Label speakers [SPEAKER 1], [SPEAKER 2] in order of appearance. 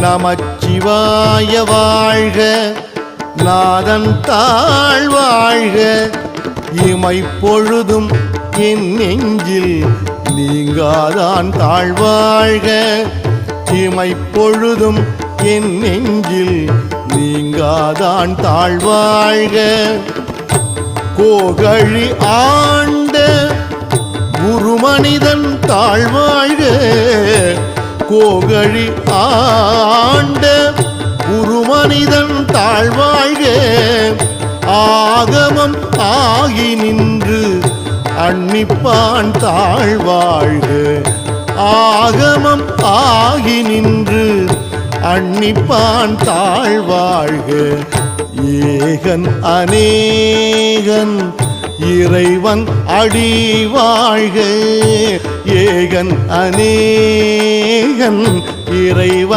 [SPEAKER 1] நமச்சிவாய வாழ்க, நாதன் தாழ் வாழ்க, இமைப்பொழுதும் என் நெஞ்சில் நீங்காதான் தாழ்வாழ்க, இமைப்பொழுதும் என் நெஞ்சில் நீங்காதான் தாழ்வாழ்க. கோகழி ஆண்ட குருமனிதன் தாழ்வாழ்க, கோகழி ஆண்ட குருமனிதன் தாழ்வாழ்க, ஆகமம் ஆகி நின்று அன்னிப்பான் தாழ்வாழ்க, ஆகமம் ஆகி நின்று அன்னிப்பான் தாழ்வாழ்க. ஏகன் அநேகன் இறைவன் அடி வாழ்க, ஏகன் அநேகன் இறைவன்